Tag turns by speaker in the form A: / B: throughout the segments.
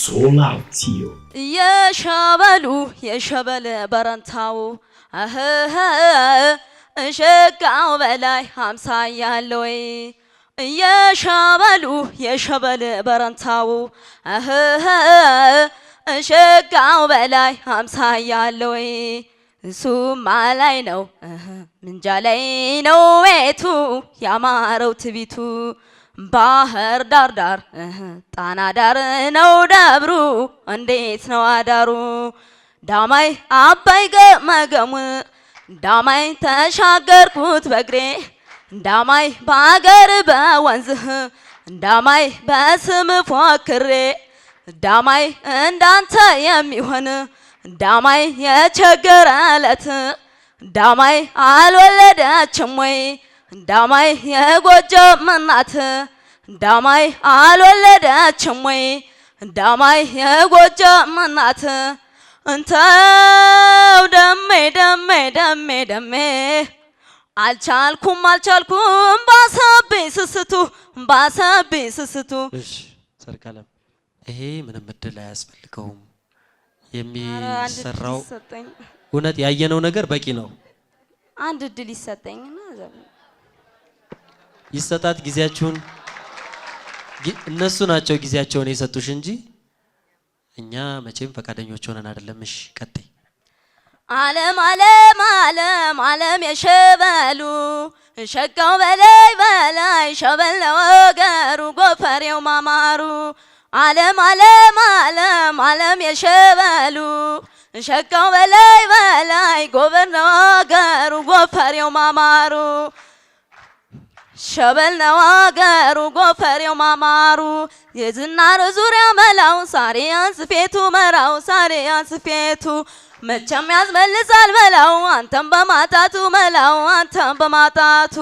A: Solar Tio.
B: የሸበል በረንታው እሸጋው በላይ 50 ያለው የሸበል በረንታው እሸጋው በላይ 50 ያለው እሱማ ላይ ነው ምንጃ ላይ ነው ቤቱ ያማረው ትቢቱ ባህር ዳር ጣና ዳር ነው ደብሩ እንዴት ነው አዳሩ ዳማይ አባይ ገመገሙ ዳማይ ተሻገርኩት በግሬ ዳማይ ባገር በወንዝህ ዳማይ በስም ፎክሬ ዳማይ እንዳንተ የሚሆን ዳማይ የቸገረለት ዳማይ አልወለደችም ወይ ዳማይ የጎጃም እናት ዳማይ አልወለደችም ወይ ዳማይ የጎጃም እናት እንተው ደሜ አልቻልኩም ባሰብኝ ስስቱ
C: እሺ ሰርካለም ይሄ ምንም እድል አያስፈልገውም የሚሰራው እውነት ያየነው ነገር በቂ ነው
B: አንድ እድል ይሰጠኝና
C: ይሰጣት ጊዜያችሁን እነሱ ናቸው ጊዜያቸውን የሰጡሽ እንጂ እኛ መቼም ፈቃደኞች ሆነን አይደለም እሺ ቀጥይ
B: ዓለም የሸበሉ ሸጋው በላይ ሸበል ነው ወገሩ ጎፈሬው ማማሩ ዓለም የሸበሉ ሸጋው በላይ ጎበር ነው ወገሩ ጎፈሬው ማማሩ ሸበል ነው ወገሩ ጎፈሬው ማማሩ የዝናር ዙሪያ መላው ሳሪያን ስፌቱ መራው ሳሪያን ስፌቱ መቼም ያስመልሳል መላው አንተም በማጣቱ መላው አንተም በማጣቱ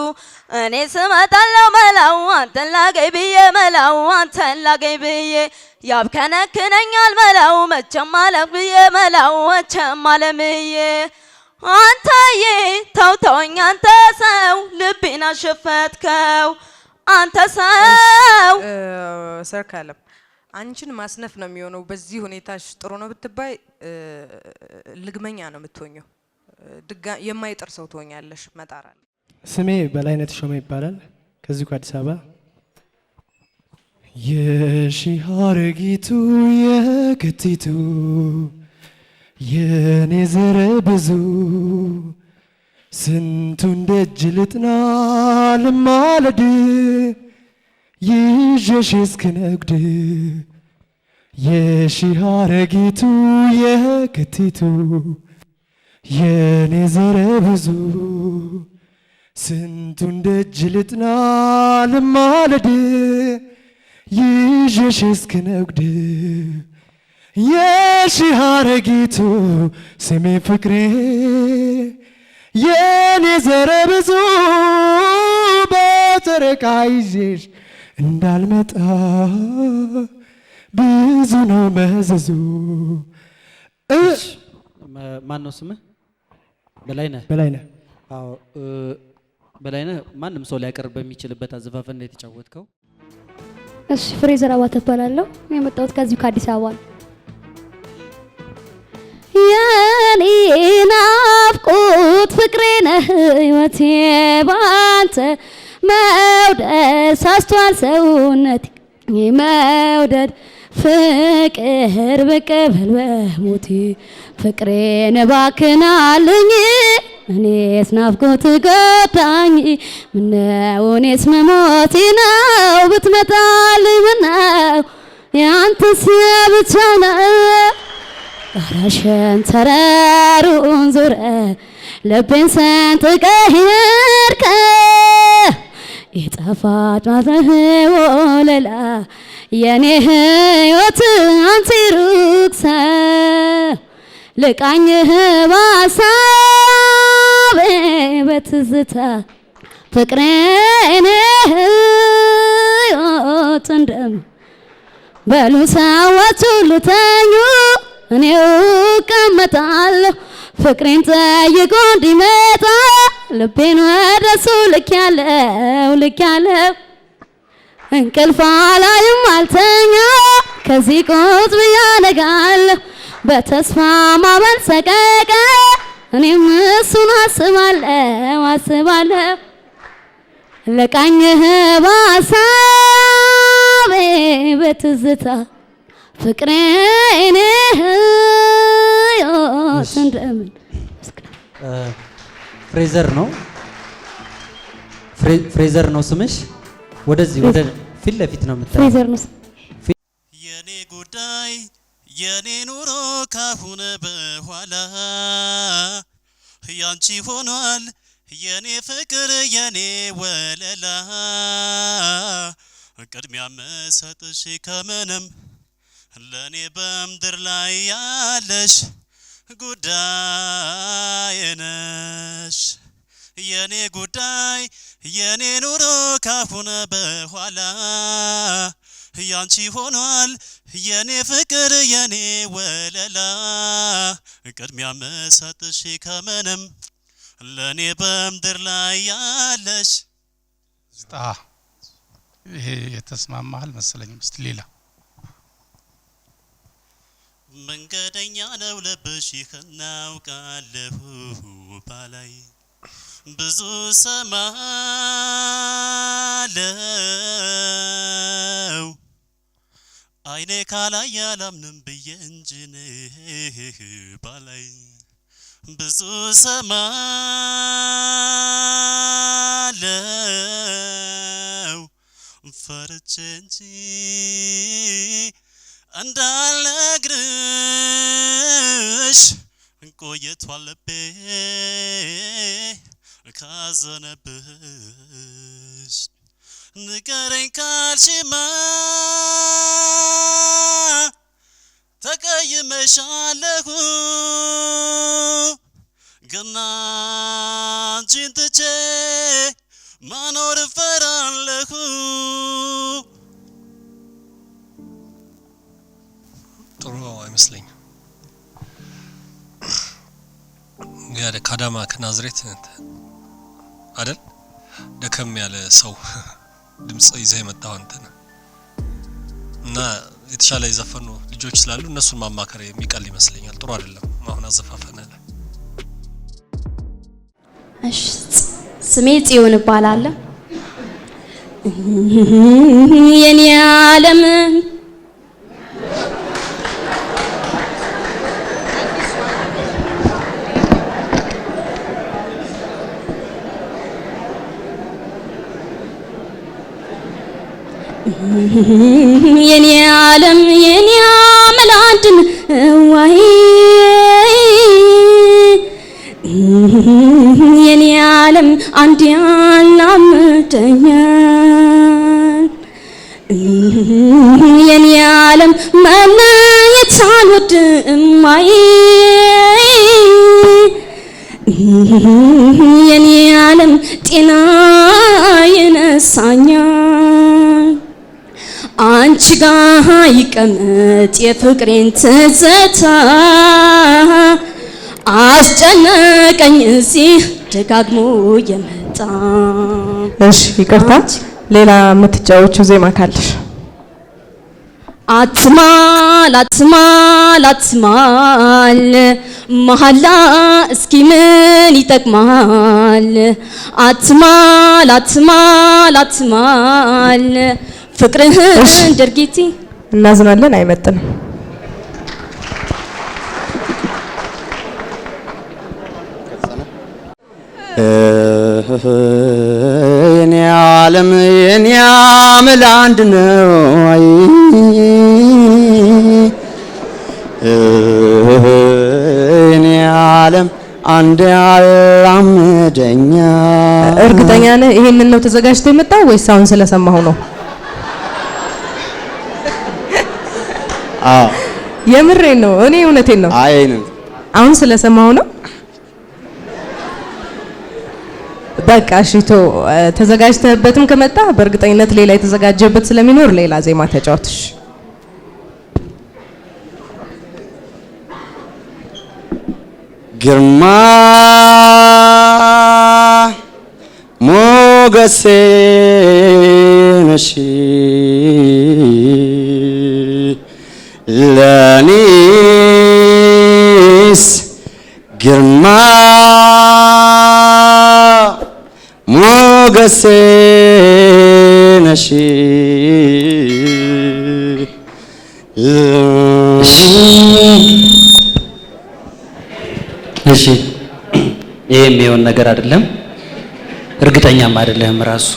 B: እኔ ስመጣለው መላው አንተን ላገኝ ብዬ መላው አንተን ላገኝ ብዬ ያብከነክነኛል መላው መቼም አለፍ ብዬ መላው መቼም አለምዬ አንተዬ ተውተውኝ አንተ ሰው ልቤን አሸፈትከው አንተ ሰው
D: ሰርካለም አንቺን ማስነፍ ነው የሚሆነው በዚህ ሁኔታሽ ጥሩ ነው ብትባይ ልግመኛ ነው የምትሆኚው የማይጥር ሰው ትሆኛለሽ መጣራል
E: ስሜ በላይነት ሾመ ይባላል ከዚህ ከአዲስ አበባ የሺህ አረጊቱ የከቲቱ የኔ ዘረ ብዙ ስንቱን ደጅ ልጥና ልማለድ ይዤሽ እስክነግድ የሺህ አረጊቱ የከቲቱ የኔ ዘረ ብዙ ስንቱን ደጅ ልጥና ልማለድ ይዤሽ እስክነግድ የሺህ አረጊቱ ስሜ ፍቅሬ የኔ ዘረ ብዙ በጨረቃ ይዤሽ እንዳልመጣ ብዙ ነው መዘዙ
C: ማን ነው ስምህ በላይነህ አዎ በላይነህ ማንም ሰው ሊያቀርብ በሚችልበት አዘፋፈን ነው የተጫወትከው
F: እሺ ፍሬዘር አባተ እባላለሁ የመጣሁት ከዚሁ ከአዲስ አበባ ነው የኔ ናፍቆት ፍቅሬ ነህ ህይወቴ ባንተ መውደድ ሳስቷል ሰውነቴ መውደድ ፍቅር በቀበል በሞቴ ፍቅሬን ባክናልኝ እኔስ ናፍቆት ጎዳኝ ምነው እኔስ መሞቴ ነው ብትመጣልኝ ምነው ያንተስ ብቻ ነው ጋራሽን ተራሩን ዞረ ልቤን ሰንጥቀህ ሄድከው የጣፋጭ ማዘህ ወለላ የኔ ህይወት አንቺ ሩቅ ሰው ልቃኝህ ባሳብ በትዝታ ፍቅሬን ህይወት እንደም በሉ ሰዎች ሁሉ ተኙ እኔው እቀመጣለሁ ፍቅሬን ጠይቆ እንዲመጣ ልቤን ወደሱ ልክ ያለው እንቅልፍ አላይም አልተኛ ከዚህ ቁጥ ብያነጋለሁ በተስፋ ማመን ሰቀቀ እኔም እሱን አስባለሁ ለቃኝህ ባሳቤ በትዝታ ፍቅሬን እንደምን
C: ፍሬዘር ነው ስምሽ? ወደዚህ ወደ ፊት ለፊት ነው የምትለው።
F: ፍሬዘር ነው
A: የኔ ጉዳይ የኔ ኑሮ ካሁን በኋላ ያንቺ ሆኗል የኔ ፍቅር የኔ ወለላ ቅድሚያ መሰጥሽ ከምንም ለኔ በምድር ላይ ያለሽ ጉዳይ ነሽ የኔ ጉዳይ የኔ ኑሮ ካሁን በኋላ ያንቺ ሆኗል የኔ ፍቅር የኔ ወለላ ቅድሚያ መሰጥሽ ከምንም ለኔ በምድር ላይ ያለሽ
G: ይሄ የተስማማል መሰለኝ። እስቲ ሌላ
A: መንገደኛ ነው ልብሽ ይኸናውቃለሁ ባላይ ብዙ ሰማለው አይኔ ካላይ ያላምንም ብዬ እንጂ ባላይ ብዙ ሰማለው ፈርቼ እንጂ እንዳልነግርሽ ቆይቷል ልቤ ካዘነብሽ ንገረኝ ካልሽማ ተቀይሜሻለሁ ግን አንቺን ትቼ መኖር እፈራለሁ።
H: ጥሩ አይመስለኝም። ያለ ካዳማ ከናዝሬት አይደል ደከም ያለ ሰው ድምጽ ይዘህ የመጣው አንተ ነህ እና የተሻለ የዘፈኑ ልጆች ስላሉ እነሱን ማማከር የሚቀል ይመስለኛል። ጥሩ አይደለም አሁን አዘፋፈነ ላይ።
F: እሺ ስሜ ጽዮን እባላለሁ። የኔ ዓለም የኔ ዓለም የኔ አምላክን ዋይ የኔ ዓለም አንድ ያላምደኛል የኔ ዓለም መለየት አልወድም አይ የኔ ዓለም ጤና ይነሳኛል አንቺ ጋር ይቀመጥ የፍቅሬን ትዝታ አስጨነቀኝ እዚህ ደጋግሞ የመጣ።
D: እሺ ይቅርታ፣ ሌላ የምትጫወቹው ዜማ ካለሽ?
F: አትማል አትማል አትማል መሐላ እስኪ ምን ይጠቅማል? አትማል አትማል አትማል ፍቅርህን ድርጊቲ
D: እናዝናለን፣ አይመጥንም።
I: የኔ ዓለም የኔ አምላክ አንድ ነው አይ የኔ ዓለም አንድ ያላምደኛ።
D: እርግጠኛ ነህ ይሄንን ነው ተዘጋጅቶ የመጣው ወይስ አሁን ስለሰማሁ ነው?
I: አዎ
D: የምሬን ነው። እኔ እውነቴን ነው።
I: አይ ነው
D: አሁን ስለሰማሁ ነው። በቃ እሺቶ ተዘጋጅተህበትም ከመጣ በእርግጠኝነት ሌላ የተዘጋጀበት ስለሚኖር ሌላ ዜማ ተጫወትሽ።
I: ግርማ ሞገሴ ነሽ ለኔስ ግርማ ሞገሴ ነሽ
C: እሺ ይሄ የሚሆን ነገር አይደለም፣ እርግጠኛም አይደለህም ራሱ።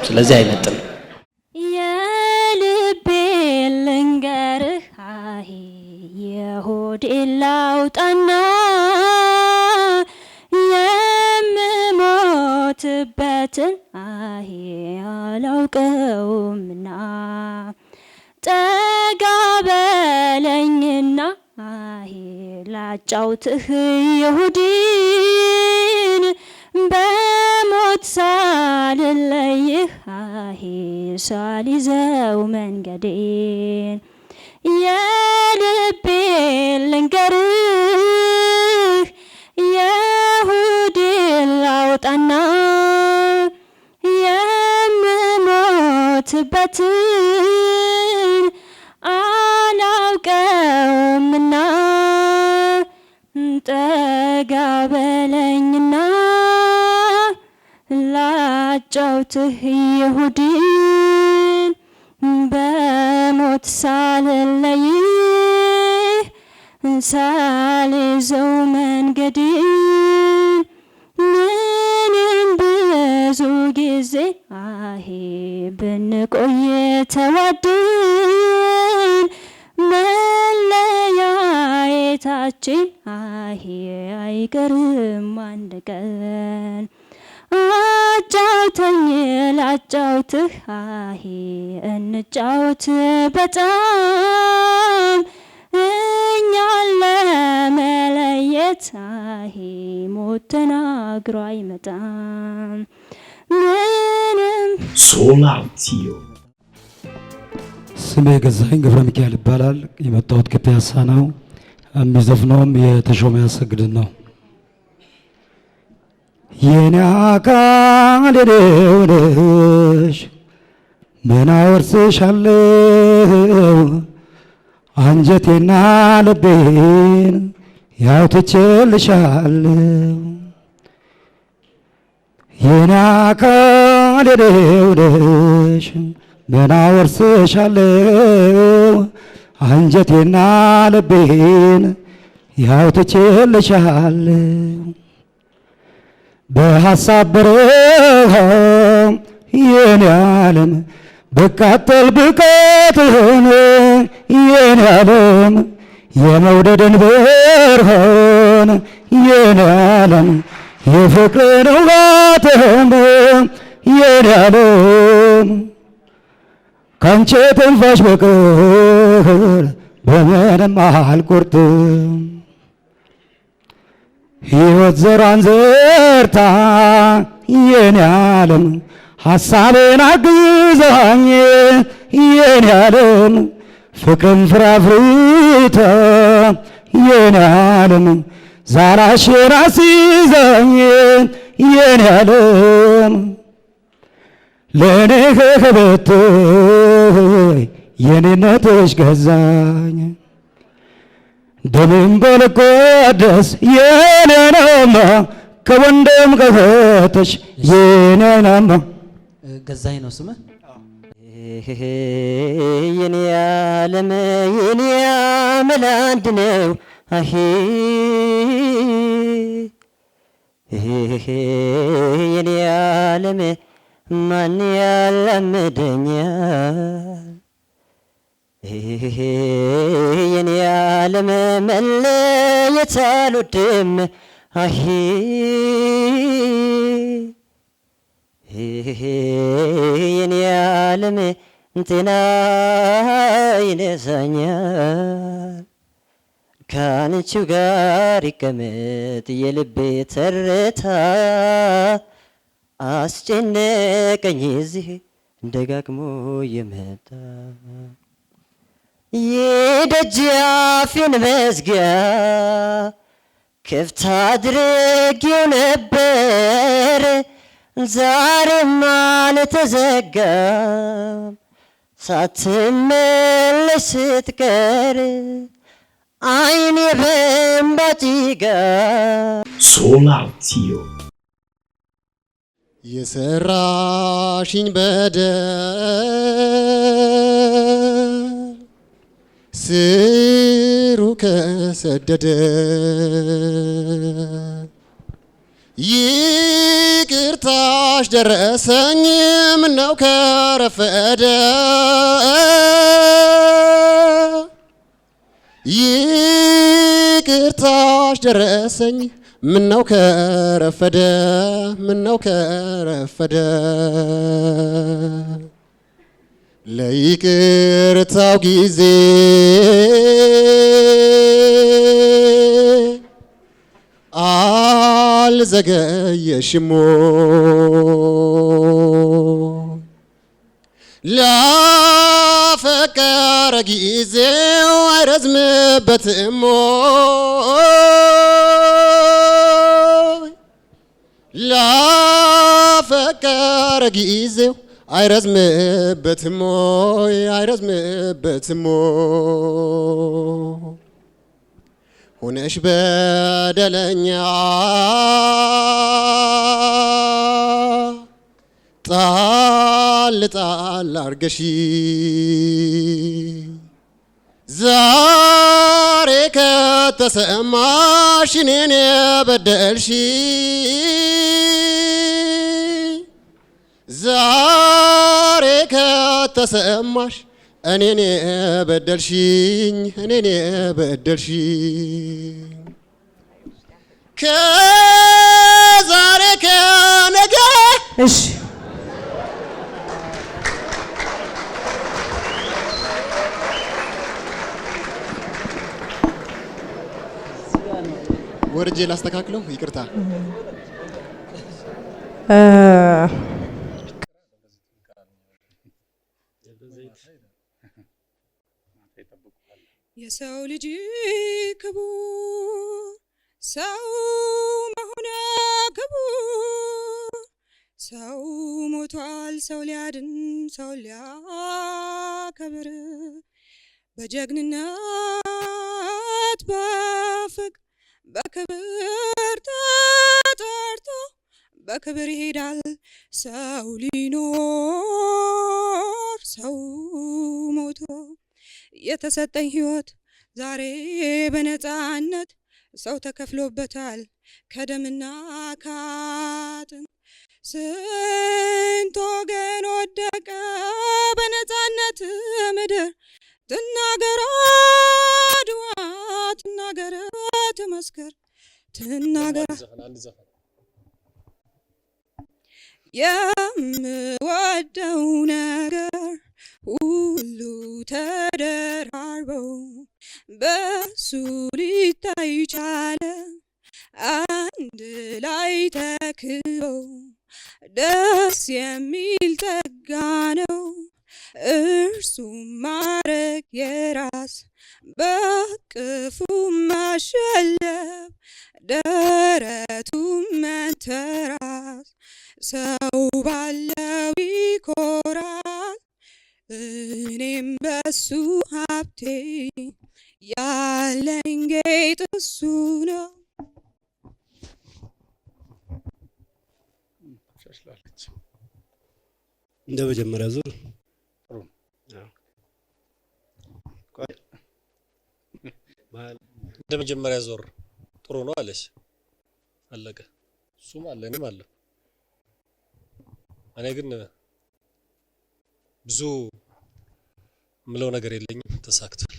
C: ስለዚህ አይመጥም።
F: የልቤ ልንገርህ አሄ የሆዴ ላውጣና የምሞትበትን አሄ አላውቀውምና ጠጋ በለኝና አሄ ላጫውትህ ይሁዲን በሞት ሳልለይህ አሄ ሳልይዘው መንገዴን የልቤን ልንገርህ የሁዲን ላውጣና የምሞትበትን አላውቀውምና ጠጋ በለኝና ላጫውትህ ይሁዲን በሞት ሳልለይህ ሳልይዘው መንገዴን ምንም ብዙ ጊዜ አሄ ብንቆይ ተዋደን መለያየታችን አሄ አይቀርም አንድ ቀን አጫውተኝ ላጫውትህ አሄ እንጫውት በጣም እኛን ለመለየት አሄ ሞት ተናግሮ አይመጣም ምንም
J: ሶላቲዮ ስሜ ገዛኸኝ ገብረ ሚካኤል ይባላል። የመጣሁት ከፒያሳ ነው። የሚዘፍነውም የተሾመ ያሰግድን ነው። የኔ አካል ነሽ ምን አወርስሻለሁ አንጀቴና ልቤን ያውትቼልሻለሁ የኔ አካል ነሽ ምን አወርስሻለሁ አንጀቴና ልቤን ያውትቼልሻለሁ በሐሳብ በረሃ የኔ ዓለም በቃጠል ብቃትህን የኔ ዓለም የመውደድን ብርሃን የኔ ዓለም የፍቅርን ውሃትህን የኔ ዓለም ካንቺ ትንፋሽ በቀር በምንም አልቆርጥም ሕይወት ዘሯን ዘርታ የኔ ዓለም ሐሳቤን አግዛኝ የኔ ዓለም ፍቅርን ፍራፍርታ የኔ ዓለም ዛራሽን አስይዛኝ የኔ ዓለም ለእኔ ከበትይ የኔነትሽ ገዛኝ ደምን በልቆደስ የኔናማ ከወንድም ከእህትሽ የኔናማ
C: ገዛኸኝ ነው ስምህ?
I: የኔ ዓለም የኔ አምላክ ነው አሄ የኔ ዓለም ማን ያላምደኛል የኔ ዓለም መለየት አልወድም አሄ የኔ ዓለም ጤና ይነሳኛል ከአንቺው ጋር ይቀመጥ የልቤ ትርታ አስጨነቀኝ እዚህ ደጋግሞ የመጣ የደጃፌን መዝጊያ ክፍት አድርጌው ነበር ዛሬም አልተዘጋም ሳትመለስ ስትቀር አይኔ በእንባ ጭጋግ
K: ሶላርቲዮ
L: የሰራሽኝ በደል ስሩ ከሰደደ ይቅርታሽ ደረሰኝ ምነው ከረፈደ ይቅርታሽ ደረሰኝ ምነው ከረፈደ ምነው ከረፈደ ለይቅርታው ጊዜ አልዘገየሽም ላፈቀረ ጊዜው አይረዝምበትም ላፈቀረ ጊዜው አይረዝምበትም አይረዝምበትም ሆነሽ በደለኛ ጣል ጣል አርገሽ ዛሬ ከተሰማሽ እኔን የበደልሽ ዛሬ ከተሰማሽ እኔን የበደልሽኝ እኔን የበደልሽኝ ከዛሬ ከነገ
D: እሺ
L: ወርጄ ላስተካክለው ይቅርታ
M: የሰው ልጅ ክቡር ሰው መሆን ክቡር ሰው ሞቷል ሰው ሊያድን ሰው ሊያከብር በጀግንነት በፍቅር በክብር ተጠርቶ በክብር ይሄዳል ሰው ሊኖር ሰው ሞቶ የተሰጠኝ ህይወት ዛሬ በነፃነት ሰው ተከፍሎበታል ከደምና ከአጥንት ስንት ወገን ወደቀ በነፃነት ምድር ትናገር አድዋ ትናገር ትመስክር ትናገር የምወደው ነገር ሁሉ ተደራርበው በሱ ሊታይ ቻለ አንድ ላይ ተክበው ደስ የሚል ጸጋ ነው እርሱም ማረግ የራስ በቅፉ ማሸለፍ ደረቱም መንተራስ ሰው ባለው ይኮራል እኔም በሱ ሀብቴ ያለኝ ጌጥ እሱ ነው።
K: እንደ መጀመሪያ ዙር
H: እንደ መጀመሪያ ዙር ጥሩ ነው አለሽ አለቀ እሱም አለ እኔም አለ እኔ ግን ብዙ ምለው ነገር የለኝም ተሳክቷል